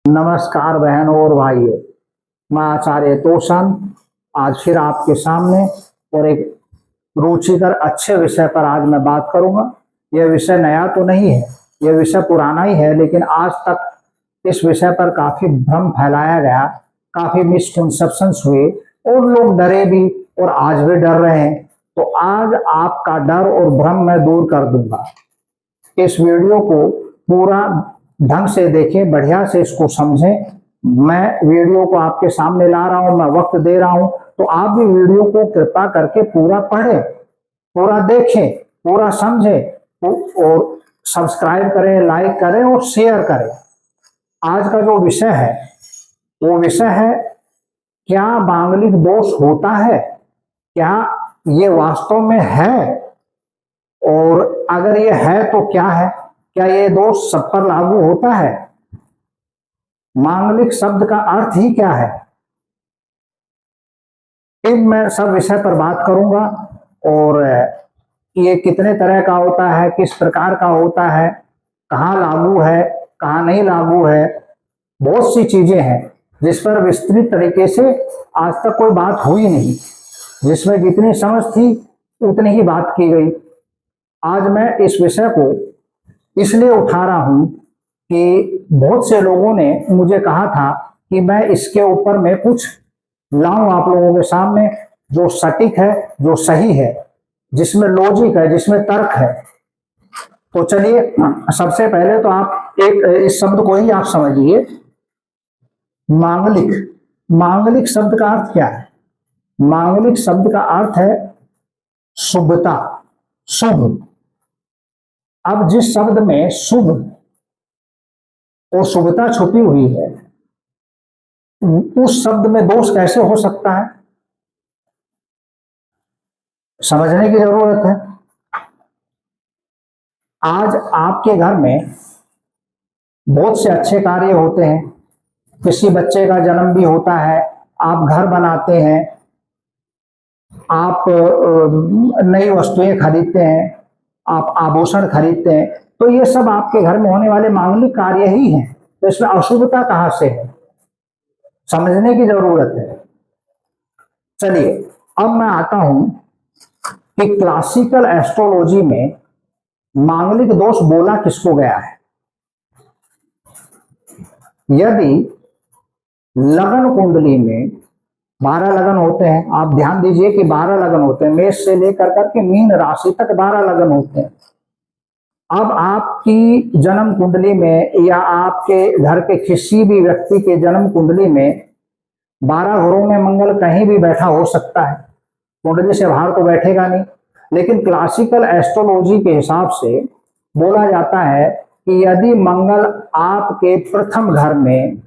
नमस्कार बहनों और भाइयों, मैं आचार्य तोषण आज फिर आपके सामने और एक रुचिकर अच्छे विषय पर आज मैं बात करूंगा। यह विषय नया तो नहीं है, यह विषय पुराना ही है, लेकिन आज तक इस विषय पर काफी भ्रम फैलाया गया, काफी मिसकंसेप्शंस हुए और लोग डरे भी और आज भी डर रहे हैं। तो आज आपका डर और भ्रम मैं दूर कर दूंगा। इस वीडियो को पूरा ढंग से देखें, बढ़िया से इसको समझें। मैं वीडियो को आपके सामने ला रहा हूं, मैं वक्त दे रहा हूं, तो आप भी वीडियो को कृपा करके पूरा पढ़ें, पूरा देखें, पूरा समझें और सब्सक्राइब करें, लाइक करें और शेयर करें। आज का जो विषय है वो विषय है, क्या मांगलिक दोष होता है, क्या ये वास्तव में है, और अगर ये है तो क्या है, क्या ये दोष सब पर लागू होता है, मांगलिक शब्द का अर्थ ही क्या है। इन मैं सब विषय पर बात करूंगा और ये कितने तरह का होता है, किस प्रकार का होता है, कहाँ लागू है, कहाँ नहीं लागू है। बहुत सी चीजें हैं जिस पर विस्तृत तरीके से आज तक कोई बात हुई नहीं, जिसमें जितनी समझ थी उतनी ही बात की गई। आज मैं इस विषय को इसलिए उठा रहा हूं कि बहुत से लोगों ने मुझे कहा था कि मैं इसके ऊपर में कुछ लाऊं आप लोगों के सामने, जो सटीक है, जो सही है, जिसमें लॉजिक है, जिसमें तर्क है। तो चलिए, सबसे पहले तो आप एक इस शब्द को ही आप समझिए, मांगलिक। मांगलिक शब्द का अर्थ क्या है? मांगलिक शब्द का अर्थ है शुभता, शुभ। अब जिस शब्द में शुभ और शुभता छुपी हुई है, उस शब्द में दोष कैसे हो सकता है, समझने की जरूरत है। आज आपके घर में बहुत से अच्छे कार्य होते हैं, किसी बच्चे का जन्म भी होता है, आप घर बनाते हैं, आप नई वस्तुएं खरीदते हैं, आप आभूषण खरीदते हैं, तो ये सब आपके घर में होने वाले मांगलिक कार्य ही हैं। तो इसमें अशुभता कहां से है, समझने की जरूरत है। चलिए, अब मैं आता हूं कि क्लासिकल एस्ट्रोलॉजी में मांगलिक दोष बोला किसको गया है। यदि लगन कुंडली में 12 लगन होते हैं, आप ध्यान दीजिए कि 12 लगन होते हैं, मेष से लेकर करके मीन राशि तक 12 लगन होते हैं। अब आपकी जन्म कुंडली में या आपके घर के किसी भी व्यक्ति के जन्म कुंडली में 12 घरों में मंगल कहीं भी बैठा हो सकता है, कुंडली से बाहर तो बैठेगा नहीं। लेकिन क्लासिकल एस्ट्रोलॉजी के हिसाब से बोला जाता है कि यदि मंगल आपके प्रथम घर में,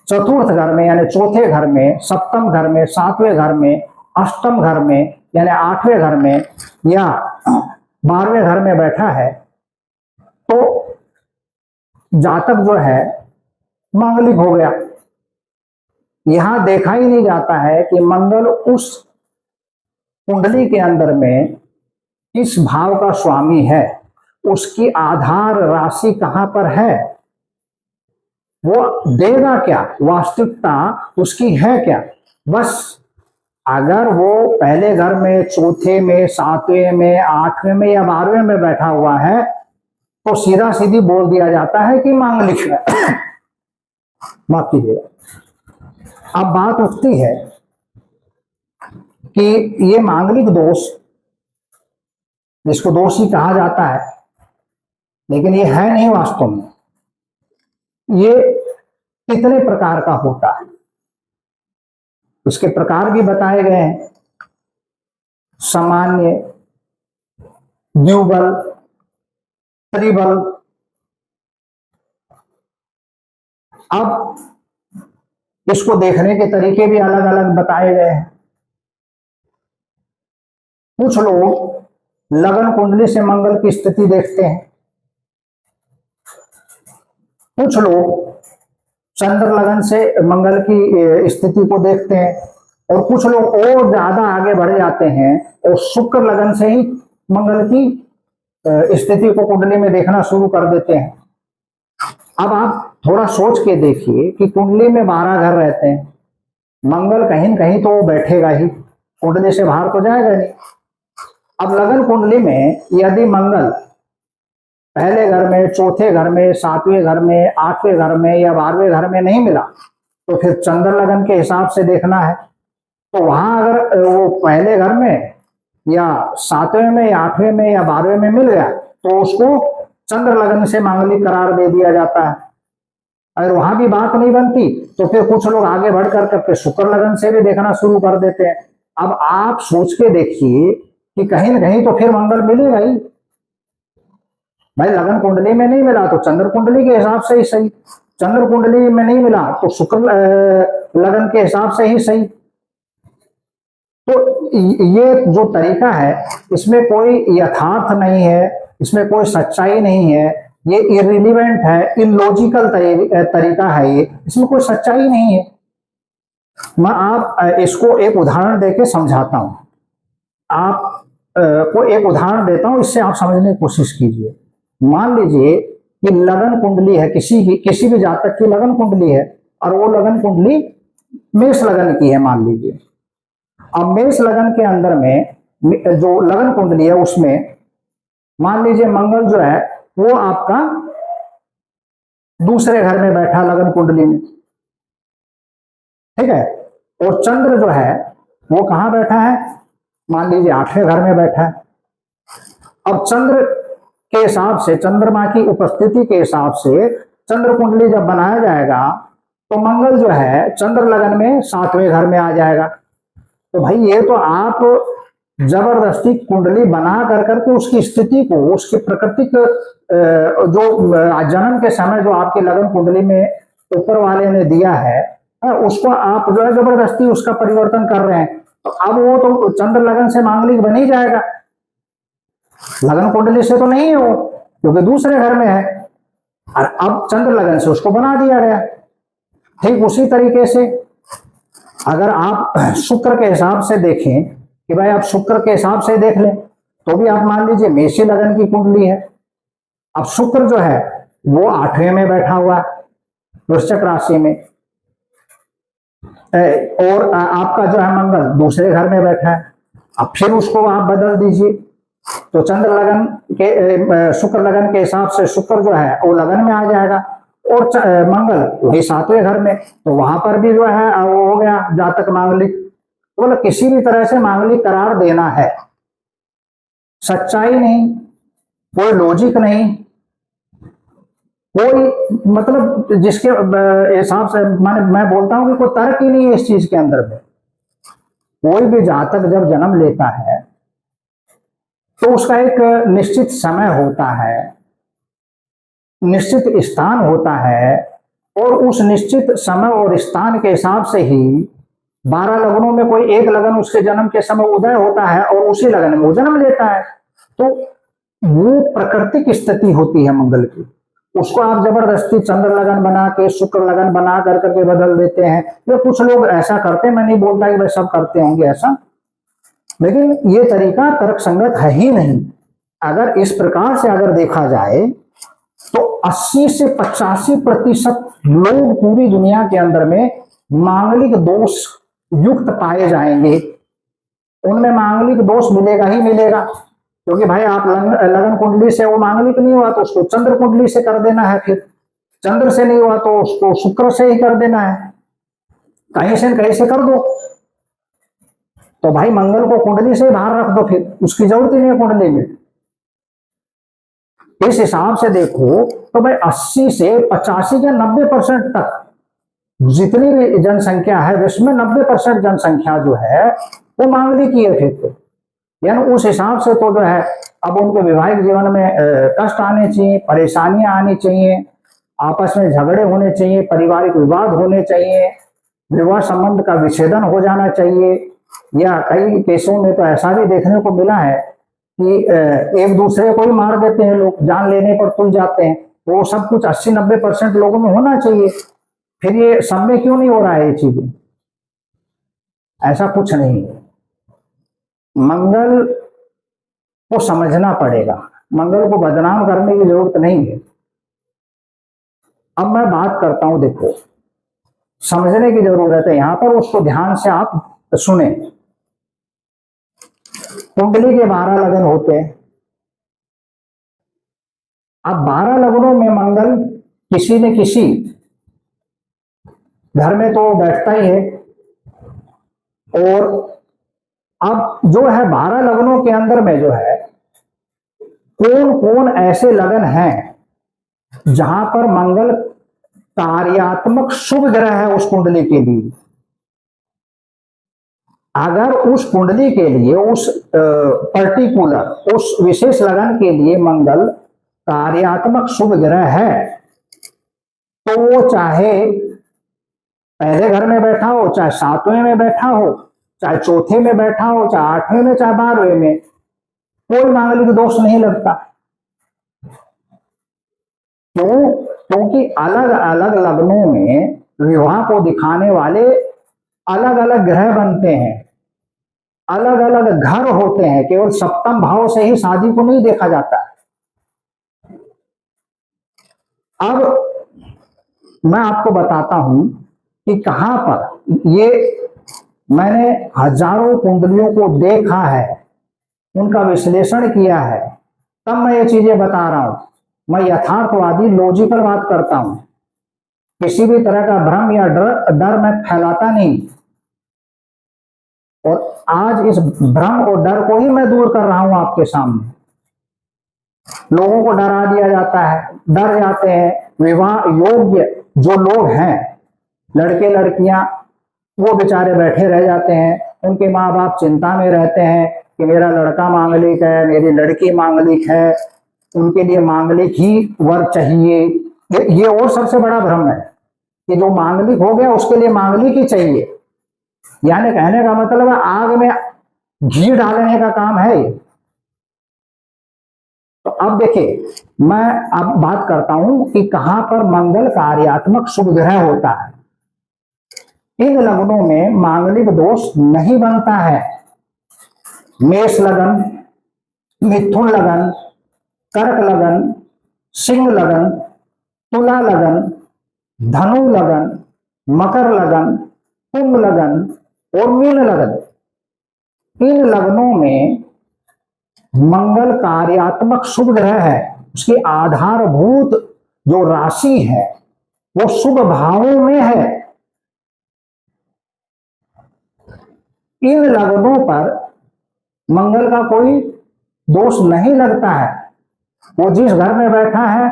चतुर्थ घर में यानी चौथे घर में, सप्तम घर में, सातवें घर में, अष्टम घर में यानी आठवें घर में या 12वें घर में बैठा है, तो जातक जो है मांगलिक हो गया। यहां देखा ही नहीं जाता है कि मंगल उस कुंडली के अंदर में किस भाव का स्वामी है, उसकी आधार राशि कहां पर है, वो देगा क्या, वास्तविकता उसकी है क्या। बस अगर वो पहले घर में, चौथे में, सातवें में, आठवें में या 12वें में बैठा हुआ है, तो सीधा सीधी बोल दिया जाता है कि मांगलिक है। माफ कीजिएगा। अब बात उठती है कि ये मांगलिक दोष, जिसको दोष ही कहा जाता है, लेकिन ये है नहीं वास्तव में, ये कितने प्रकार का होता है, उसके प्रकार भी बताए गए हैं। सामान्य, द्विबल, त्रिबल। अब इसको देखने के तरीके भी अलग अलग बताए गए हैं। कुछ लोग लगन कुंडली से मंगल की स्थिति देखते हैं, कुछ लोग चंद्र लगन से मंगल की स्थिति को देखते हैं, और कुछ लोग और ज्यादा आगे बढ़ जाते हैं और शुक्र लगन से ही मंगल की स्थिति को कुंडली में देखना शुरू कर देते हैं। अब आप थोड़ा सोच के देखिए कि कुंडली में 12 घर रहते हैं, मंगल कहीं न कहीं तो वो बैठेगा ही, कुंडली से बाहर तो जाएगा नहीं। अब लगन कुंडली में यदि मंगल पहले घर में, चौथे घर में, सातवें घर में, आठवें घर में या 12वें घर में नहीं मिला, तो फिर चंद्र लगन के हिसाब से देखना है। तो वहां अगर वो पहले घर में या 7वें में या 8वें में या 12वें में मिल गया तो उसको चंद्र लगन से मांगलिक करार दे दिया जाता है। अगर वहां भी बात नहीं बनती तो फिर कुछ लोग आगे बढ़ करके शुक्र लगन से भी देखना शुरू कर देते हैं। अब आप सोच के देखिए कि कहीं ना कहीं तो फिर मंगल मिलेगा ही। भाई लगन कुंडली में नहीं मिला तो चंद्र कुंडली के हिसाब से ही सही, चंद्र कुंडली में नहीं मिला तो शुक्र लगन के हिसाब से ही सही। तो ये जो तरीका है इसमें कोई यथार्थ नहीं है, इसमें कोई सच्चाई नहीं है, ये इररिलेवेंट है, इलॉजिकल तरीका है, ये इसमें कोई सच्चाई नहीं है। मैं आप इसको एक उदाहरण देके समझाता हूं, आप को एक उदाहरण देता हूं, इससे आप समझने की कोशिश कीजिए। मान लीजिए कि लगन कुंडली है, किसी भी जातक की लगन कुंडली है और वो लगन कुंडली मेष लगन की है मान लीजिए। अब मेष लगन के अंदर में जो लगन कुंडली है उसमें मान लीजिए मंगल जो है वो आपका दूसरे घर में बैठा लगन कुंडली में, ठीक है, और चंद्र जो है वो कहां बैठा है, मान लीजिए 8वें घर में बैठा है। अब चंद्र के हिसाब से, चंद्रमा की उपस्थिति के हिसाब से चंद्र कुंडली जब बनाया जाएगा तो मंगल जो है चंद्र लगन में 7वें घर में आ जाएगा। तो भाई ये तो आप जबरदस्ती कुंडली बना कर करके उसकी स्थिति को, उसकी प्राकृतिक जो जन्म के समय जो आपके लगन कुंडली में ऊपर वाले ने दिया है उसको आप जो है जबरदस्ती उसका परिवर्तन कर रहे हैं। तो अब वो तो चंद्र लगन से मांगलिक बन ही जाएगा, लगन कुंडली से तो नहीं है वो, क्योंकि दूसरे घर में है, और अब चंद्र लगन से उसको बना दिया गया। ठीक उसी तरीके से अगर आप शुक्र के हिसाब से देखें कि भाई आप शुक्र के हिसाब से देख लें तो भी आप मान लीजिए मेषी लगन की कुंडली है। अब शुक्र जो है वो 8वें में बैठा हुआ वृश्चिक राशि में, और आपका जो है मंगल दूसरे घर में बैठा है। अब फिर उसको आप बदल दीजिए तो चंद्र लगन के शुक्र लगन के हिसाब से शुक्र जो है वो लगन में आ जाएगा और मंगल वही 7वें घर में, तो वहां पर भी जो है वो हो गया जातक मांगलिक। तो बोले किसी भी तरह से मांगलिक करार देना है, सच्चाई नहीं, कोई लॉजिक नहीं, कोई मतलब जिसके हिसाब से मैं बोलता हूं कि कोई तर्क ही नहीं है इस चीज के अंदर में। कोई भी जातक जब जन्म लेता है तो उसका एक निश्चित समय होता है, निश्चित स्थान होता है, और उस निश्चित समय और स्थान के हिसाब से ही 12 लगनों में कोई एक लगन उसके जन्म के समय उदय होता है और उसी लगन में वो जन्म लेता है। तो वो प्राकृतिक स्थिति होती है मंगल की, उसको आप जबरदस्ती चंद्र लगन बना के शुक्र लगन बना कर करके बदल देते हैं। ये कुछ लोग ऐसा करते हैं, मैं नहीं बोलता कि भाई सब करते होंगे ऐसा, लेकिन ये तरीका तर्क संगत है ही नहीं। अगर इस प्रकार से अगर देखा जाए तो 80 से 85% लोग पूरी दुनिया के अंदर में मांगलिक दोष युक्त पाए जाएंगे, उनमें मांगलिक दोष मिलेगा ही मिलेगा। क्योंकि भाई आप लगन कुंडली से वो मांगलिक नहीं हुआ तो उसको चंद्र कुंडली से कर देना है, फिर चंद्र से नहीं हुआ तो उसको शुक्र से ही कर देना है, कहीं से कहीं से कर दो। तो भाई मंगल को कुंडली से बाहर रख दो, फिर उसकी जरूरत ही नहीं है कुंडली में। इस हिसाब से देखो तो भाई 80 से 85 या 90% तक जितनी भी जनसंख्या है विश्व में 90% जनसंख्या जो है वो मांगलिक ही है। फिर यानी उस हिसाब से तो जो है अब उनको वैवाहिक जीवन में कष्ट आने चाहिए, परेशानियां आनी चाहिए, आपस में झगड़े होने चाहिए, पारिवारिक विवाद होने चाहिए, विवाह संबंध का विच्छेदन हो जाना चाहिए, या कई केसों में तो ऐसा भी देखने को मिला है कि एक दूसरे को ही मार देते हैं लोग, जान लेने पर तुल जाते हैं। वो सब कुछ 80-90% लोगों में होना चाहिए, फिर ये सब में क्यों नहीं हो रहा है ये चीजें? ऐसा कुछ नहीं है। मंगल को समझना पड़ेगा, मंगल को बदनाम करने की जरूरत नहीं है। अब मैं बात करता हूं, देखो समझने की जरूरत है यहां पर, उसको ध्यान से आप सुने। कुंडली के 12 लगन होते हैं। अब 12 लगनों में मंगल किसी न किसी घर में तो बैठता ही है। और अब जो है 12 लगनों के अंदर में जो है कौन कौन ऐसे लगन हैं जहां पर मंगल कार्यात्मक शुभ ग्रह है उस कुंडली के लिए। अगर उस कुंडली के लिए, उस पर्टिकुलर उस विशेष लगन के लिए मंगल कार्यात्मक शुभ ग्रह है, तो वो चाहे पहले घर में बैठा हो, चाहे 7वें में बैठा हो, चाहे चौथे में बैठा हो, चाहे 8वें में, चाहे 12वें में, कोई मांगलिक दोष नहीं लगता। क्यों? क्योंकि अलग अलग लग्नों में विवाह को दिखाने वाले अलग अलग ग्रह बनते हैं, अलग अलग घर होते हैं। केवल सप्तम भाव से ही शादी को नहीं देखा जाता। अब मैं आपको बताता हूं कि कहां पर ये मैंने हजारों कुंडलियों को देखा है, उनका विश्लेषण किया है, तब मैं ये चीजें बता रहा हूं। मैं यथार्थवादी लॉजिकल बात करता हूं, किसी भी तरह का भ्रम या डर मैं फैलाता नहीं। और आज इस भ्रम और डर को ही मैं दूर कर रहा हूं आपके सामने। लोगों को डरा दिया जाता है, डर जाते हैं। विवाह योग्य जो लोग हैं, लड़के लड़कियां, वो बेचारे बैठे रह जाते हैं। उनके माँ बाप चिंता में रहते हैं कि मेरा लड़का मांगलिक है, मेरी लड़की मांगलिक है, उनके लिए मांगलिक ही वर चाहिए। ये और सबसे बड़ा भ्रम है कि जो मांगलिक हो गया उसके लिए मांगलिक ही चाहिए। यानी कहने का मतलब है आग में घी डालने का काम है ये। तो अब देखिए, मैं अब बात करता हूं कि कहां पर मंगल कार्यात्मक शुभ ग्रह होता है। इन लगनों में मांगलिक दोष नहीं बनता है। मेष लगन, मिथुन लगन, कर्क लगन, सिंह लगन, तुला लगन, धनु लगन, मकर लगन, कुंभ लगन और मीन लगन, इन लगनों में मंगल कार्यात्मक शुभ ग्रह है। उसकी आधारभूत जो राशि है वो शुभ भावों में है। इन लगनों पर मंगल का कोई दोष नहीं लगता है। वो जिस घर में बैठा है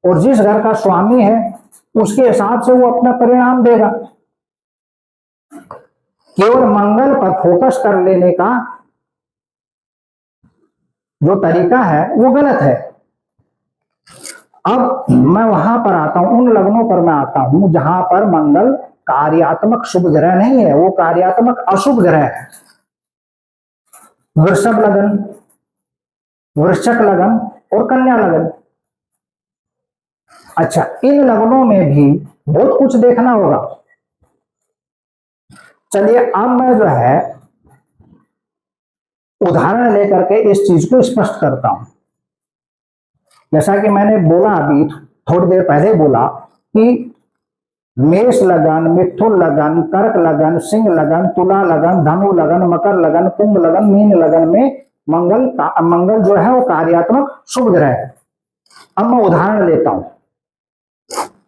और जिस घर का स्वामी है उसके हिसाब से वो अपना परिणाम देगा। केवल मंगल पर फोकस कर लेने का जो तरीका है वो गलत है। अब मैं वहां पर आता हूं, उन लग्नों पर मैं आता हूं जहां पर मंगल कार्यात्मक शुभ ग्रह नहीं है, वो कार्यात्मक अशुभ ग्रह है। वृषभ लगन, वृश्चिक लगन और कन्या लगन। अच्छा, इन लगनों में भी बहुत कुछ देखना होगा। चलिए अब मैं जो है उदाहरण लेकर के इस चीज को स्पष्ट करता हूं। जैसा कि मैंने बोला अभी थोड़ी देर पहले बोला कि मेष लगन, मिथुन लगन, कर्क लगन, सिंह लगन, तुला लगन, धनु लगन, मकर लगन, कुंभ लगन, मीन लगन में मंगल जो है वो कार्यात्मक शुभ ग्रह है। अब मैं उदाहरण लेता हूं।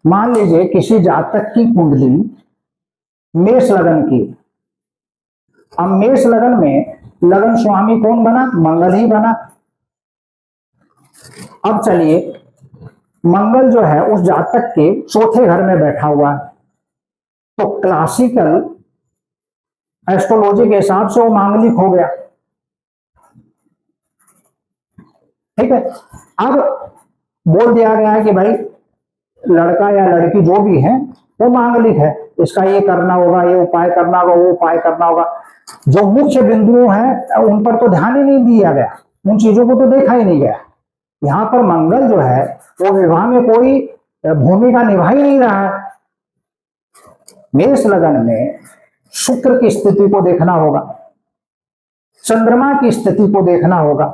मान लीजिए किसी जातक की कुंडली मेष लगन की। अब मेष लगन में लगन स्वामी कौन बना? मंगल ही बना। अब चलिए, मंगल जो है उस जातक के चौथे घर में बैठा हुआ है, तो क्लासिकल एस्ट्रोलॉजी के हिसाब से वो मांगलिक हो गया। ठीक है। अब बोल दिया गया है कि भाई लड़का या लड़की जो भी है वो मांगलिक है, इसका ये करना होगा, ये उपाय करना होगा, वो उपाय करना होगा। जो मुख्य बिंदु हैं उन पर तो ध्यान ही नहीं दिया गया, उन चीजों को तो देखा ही नहीं गया। यहां पर मंगल जो है वो विवाह में कोई भूमिका निभा ही नहीं रहा है। मेष लगन में शुक्र की स्थिति को देखना होगा, चंद्रमा की स्थिति को देखना होगा,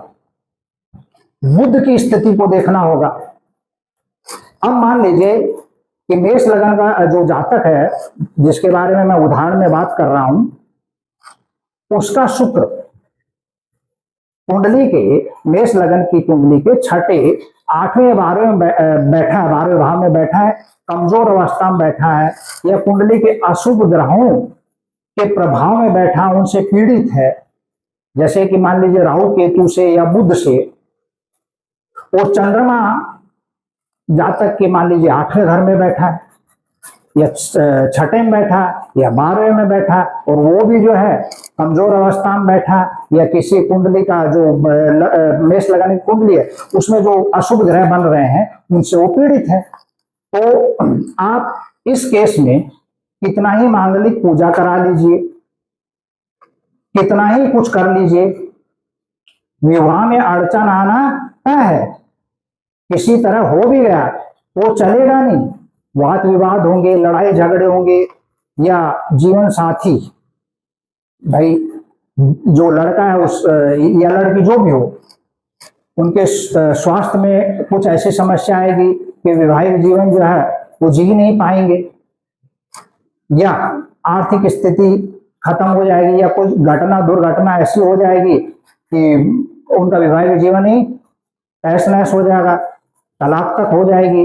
बुध की स्थिति को देखना होगा। अब मान लीजिए कि मेष लगन का जो जातक है, जिसके बारे में मैं उदाहरण में बात कर रहा हूं, उसका शुक्र कुंडली के, मेष लगन की कुंडली के छठे, आठवें, 12वें बैठा है, 12वें भाव में बैठा है, कमजोर अवस्था में बैठा है, या कुंडली के अशुभ ग्रहों के प्रभाव में बैठा, उनसे पीड़ित है, जैसे कि मान लीजिए राहु केतु से या बुध से, और चंद्रमा जातक के मान लीजिए 8वें घर में बैठा है, या छठे में बैठा, या 12वें में बैठा, और वो भी जो है कमजोर अवस्था में बैठा, या किसी कुंडली का जो मेष लगाने की कुंडली है उसमें जो अशुभ ग्रह बन रहे हैं उनसे वो पीड़ित है। तो आप इस केस में कितना ही मांगलिक पूजा करा लीजिए, कितना ही कुछ कर लीजिए, विवाह में अड़चन आना तय है। किसी तरह हो भी गया वो चलेगा नहीं, वाद विवाद होंगे, लड़ाई झगड़े होंगे, या जीवन साथी, भाई जो लड़का है उस या लड़की जो भी हो, उनके स्वास्थ्य में कुछ ऐसी समस्या आएगी कि वैवाहिक जीवन जो है वो जी नहीं पाएंगे, या आर्थिक स्थिति खत्म हो जाएगी, या कोई घटना दुर्घटना ऐसी हो जाएगी कि उनका वैवाहिक जीवन ही तहस नहस हो जाएगा, तलाक तक हो जाएगी।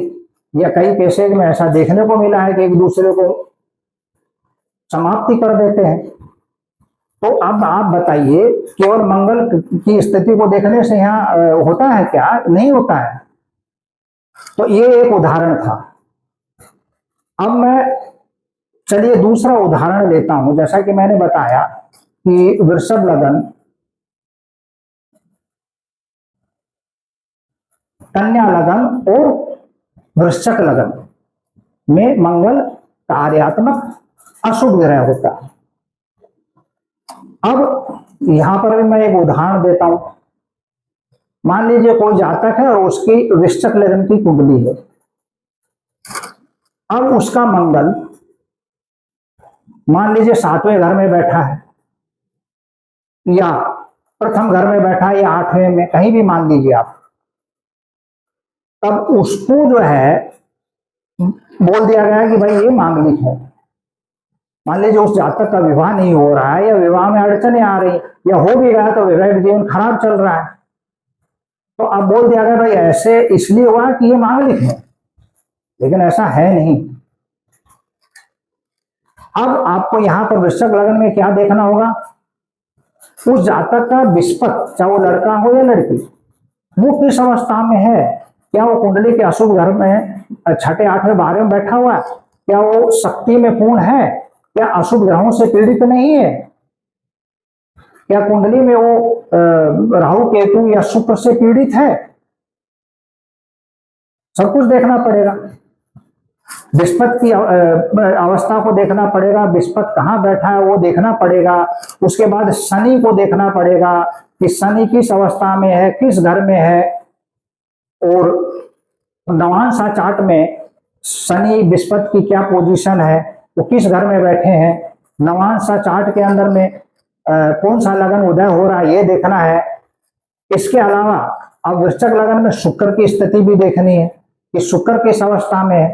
या कई केसेज में ऐसा देखने को मिला है कि एक दूसरे को समाप्ति कर देते हैं। तो अब आप बताइए, केवल मंगल की स्थिति को देखने से यहाँ होता है क्या? नहीं होता है। तो ये एक उदाहरण था। अब मैं चलिए दूसरा उदाहरण लेता हूं। जैसा कि मैंने बताया कि वृषभ लगन, कन्या लगन और वृश्चिक लगन में मंगल कार्यात्मक अशुभ ग्रह होता है। अब यहां पर भी मैं एक उदाहरण देता हूं। मान लीजिए कोई जातक है और उसकी वृश्चिक लगन की कुंडली है। अब उसका मंगल मान लीजिए 7वें घर में बैठा है, या प्रथम घर में बैठा है, या 8वें में, कहीं भी मान लीजिए आप। तब उसको जो है बोल दिया गया है कि भाई ये मांगलिक है। मान लीजिए उस जातक का विवाह नहीं हो रहा है, या विवाह में अड़चने आ रही, या हो भी गया तो वैवाहिक जीवन खराब चल रहा है, तो अब बोल दिया गया भाई ऐसे इसलिए हुआ कि ये मांगलिक है, लेकिन ऐसा है नहीं। अब आपको यहां पर वृश्चिक लगन में क्या देखना होगा? उस जातक का विस्पत, चाहे वो लड़का हो या लड़की, वो किस अवस्था में है? क्या वो कुंडली के अशुभ घर में 6ठे 8वें 12वें में बैठा हुआ है? क्या वो शक्ति में पूर्ण है? क्या अशुभ ग्रहों से पीड़ित नहीं है? क्या कुंडली में वो राहु केतु या शुक्र से पीड़ित है? सब कुछ देखना पड़ेगा। विस्पत की अवस्था को देखना पड़ेगा, विस्पत कहाँ बैठा है वो देखना पड़ेगा। उसके बाद शनि को देखना पड़ेगा कि शनि किस अवस्था में है, किस घर में है, और नवांशा चार्ट में शनि विस्पत की क्या पोजीशन है, वो किस घर में बैठे हैं, नवांशा चार्ट के अंदर में कौन सा लगन उदय हो रहा है ये देखना है। इसके अलावा अब वृश्चिक लगन में शुक्र की स्थिति भी देखनी है कि शुक्र किस अवस्था में है।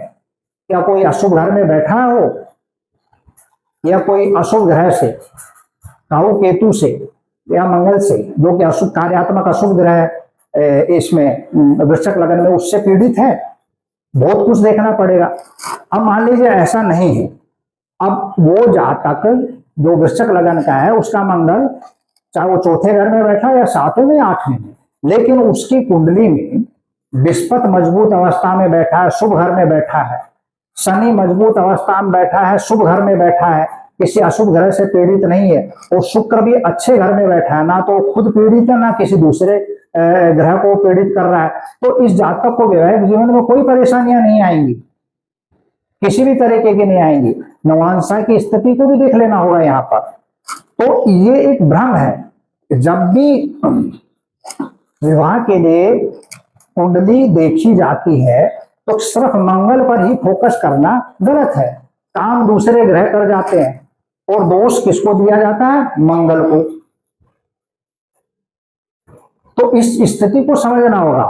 क्या कोई अशुभ घर में बैठा हो, या कोई अशुभ ग्रह से, राहु केतु से या मंगल से, जो कि अशुभ कार्यात्मक अशुभ ग्रह इसमें वृश्चिक लगन में, उससे पीड़ित है। बहुत कुछ देखना पड़ेगा। अब मान लीजिए ऐसा नहीं है, अब वो जातक जो वृश्चिक लगन का है, उसका मंगल चाहे वो चौथे घर में बैठा या 7वें में 8वें में, लेकिन उसकी कुंडली में विस्पत मजबूत अवस्था में बैठा है, शुभ घर में बैठा है, शनि मजबूत अवस्था में बैठा है, शुभ घर में बैठा है, किसी अशुभ ग्रह से पीड़ित नहीं है, और शुक्र भी अच्छे घर में बैठा है, ना तो खुद पीड़ित है ना किसी दूसरे ग्रह को पीड़ित कर रहा है। तो इस जातक को वैवाहिक जीवन में कोई परेशानियां नहीं आएंगी, किसी भी तरीके की नहीं आएंगी। नवांशा की स्थिति को भी देख लेना होगा यहाँ पर। तो ये एक भ्रम है। जब भी विवाह के लिए कुंडली देखी जाती है तो सिर्फ मंगल पर ही फोकस करना गलत है। काम दूसरे ग्रह कर जाते हैं, और दोष किसको दिया जाता है? मंगल को। तो इस स्थिति को समझना होगा।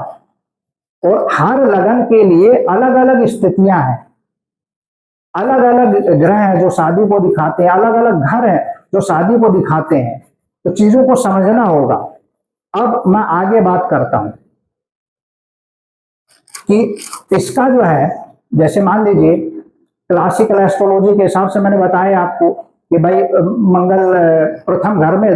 और हर लगन के लिए अलग अलग स्थितियां हैं। अलग अलग ग्रह हैं जो शादी को दिखाते हैं, अलग अलग घर हैं जो शादी को दिखाते हैं, तो चीजों को समझना होगा। अब मैं आगे बात करता हूं कि इसका जो है, जैसे मान लीजिए क्लासिकल एस्ट्रोलॉजी के हिसाब से मैंने बताया आपको कि भाई मंगल प्रथम घर में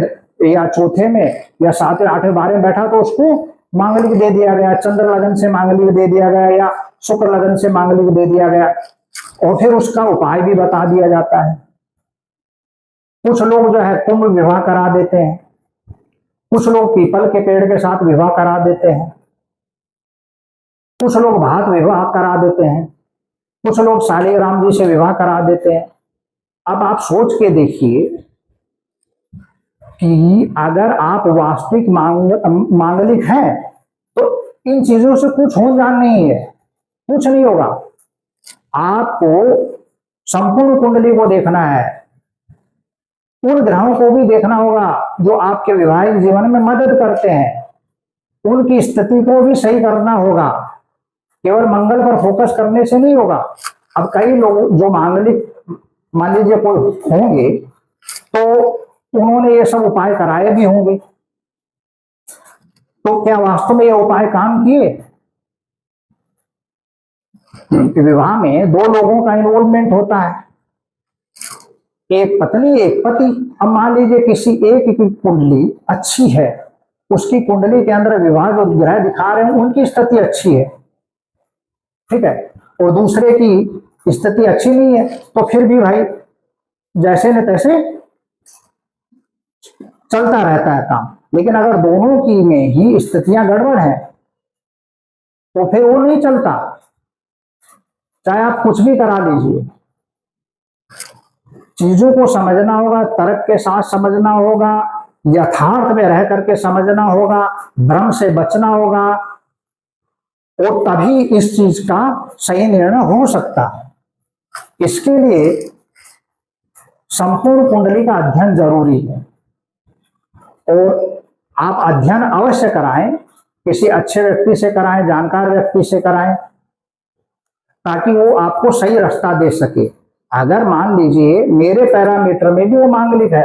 या चौथे में या सातवें आठवें बारह में बैठा तो उसको मांगलिक दे दिया गया, चंद्र लगन से मांगलिक दे दिया गया या शुक्र लगन से मांगलिक दे दिया गया, और फिर उसका उपाय भी बता दिया जाता है। कुछ लोग जो है कुंभ विवाह करा देते हैं, कुछ लोग पीपल के पेड़ के साथ विवाह करा देते हैं, कुछ लोग भात विवाह करा देते हैं, कुछ लोग शालिग्राम जी से विवाह करा देते हैं। अब आप सोच के देखिए कि अगर आप वास्तविक मांगलिक हैं तो इन चीजों से कुछ हो जान नहीं है, कुछ नहीं होगा। आपको संपूर्ण कुंडली को देखना है, उन ग्रहों को भी देखना होगा जो आपके वैवाहिक जीवन में मदद करते हैं, उनकी स्थिति को भी सही करना होगा। केवल मंगल पर फोकस करने से नहीं होगा। अब कई लोग जो मांगलिक मान लीजिए कोई होंगे तो उन्होंने ये सब उपाय कराए भी होंगे, तो क्या वास्तव में ये उपाय काम किए? विवाह में दो लोगों का इन्वॉल्वमेंट होता है, एक पत्नी एक पति। अब मान लीजिए किसी एक की कुंडली अच्छी है, उसकी कुंडली के अंदर विवाह जो ग्रह दिखा रहे हैं उनकी स्थिति अच्छी है, ठीक है, और दूसरे की स्थिति अच्छी नहीं है, तो फिर भी भाई जैसे न तैसे चलता रहता है काम। लेकिन अगर दोनों की में ही स्थितियां गड़बड़ है तो फिर वो नहीं चलता, चाहे आप कुछ भी करा लीजिए। चीजों को समझना होगा, तर्क के साथ समझना होगा, यथार्थ में रह करके समझना होगा, भ्रम से बचना होगा, और तभी इस चीज का सही निर्णय हो सकता है। इसके लिए संपूर्ण कुंडली का अध्ययन जरूरी है, और आप अध्ययन अवश्य कराएं, किसी अच्छे व्यक्ति से कराएं, जानकार व्यक्ति से कराएं, ताकि वो आपको सही रास्ता दे सके। अगर मान लीजिए मेरे पैरामीटर में भी वो मांगलिक है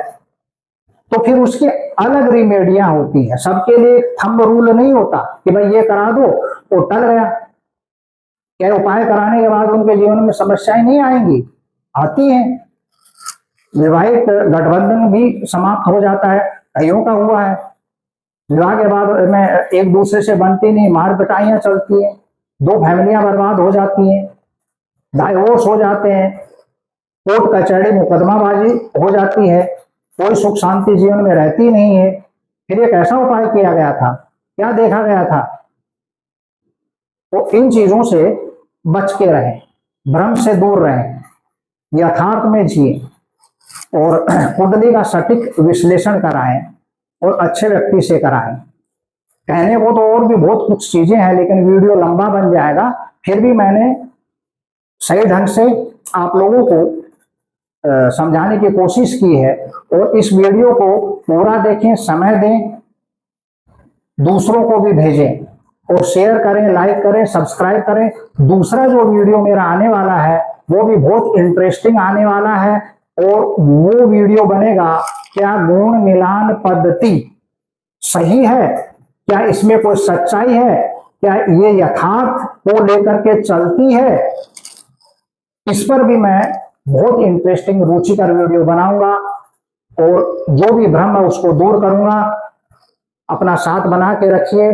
तो फिर उसकी अलग रिमेडियां होती हैं। सबके लिए थंब रूल नहीं होता कि भाई ये करा दो वो टल गया। क्या उपाय कराने के बाद उनके जीवन में समस्याएं नहीं आएंगी? आती हैं। विवाहित गठबंधन भी समाप्त हो जाता है, कईयों का हुआ है। विवाह के बाद में एक दूसरे से बनती नहीं, मार पिटाइयां चलती हैं, दो फैमिलियां बर्बाद हो जाती हैं, डाइवोर्स हो जाते हैं, कोर्ट कचहरी मुकदमाबाजी हो जाती है, कोई सुख शांति जीवन में रहती नहीं है। फिर एक ऐसा उपाय किया गया था, क्या देखा गया था? तो इन चीजों से बच के रहें, भ्रम से दूर रहें, यथार्थ में जिए, और कुंडली का सटीक विश्लेषण कराएं और अच्छे व्यक्ति से कराएं। कहने को तो और भी बहुत कुछ चीजें हैं, लेकिन वीडियो लंबा बन जाएगा। फिर भी मैंने सही ढंग से आप लोगों को समझाने की कोशिश की है, और इस वीडियो को पूरा देखें, समय दें, दूसरों को भी भेजें, और शेयर करें, लाइक करें, सब्सक्राइब करें। दूसरा जो वीडियो मेरा आने वाला है वो भी बहुत इंटरेस्टिंग आने वाला है, और वो वीडियो बनेगा क्या गुण मिलान पद्धति सही है, क्या इसमें कोई सच्चाई है, क्या ये यथार्थ को लेकर के चलती है, इस पर भी मैं बहुत इंटरेस्टिंग रुचिकर वीडियो बनाऊंगा, और जो भी भ्रम है उसको दूर करूंगा। अपना साथ बना के रखिए।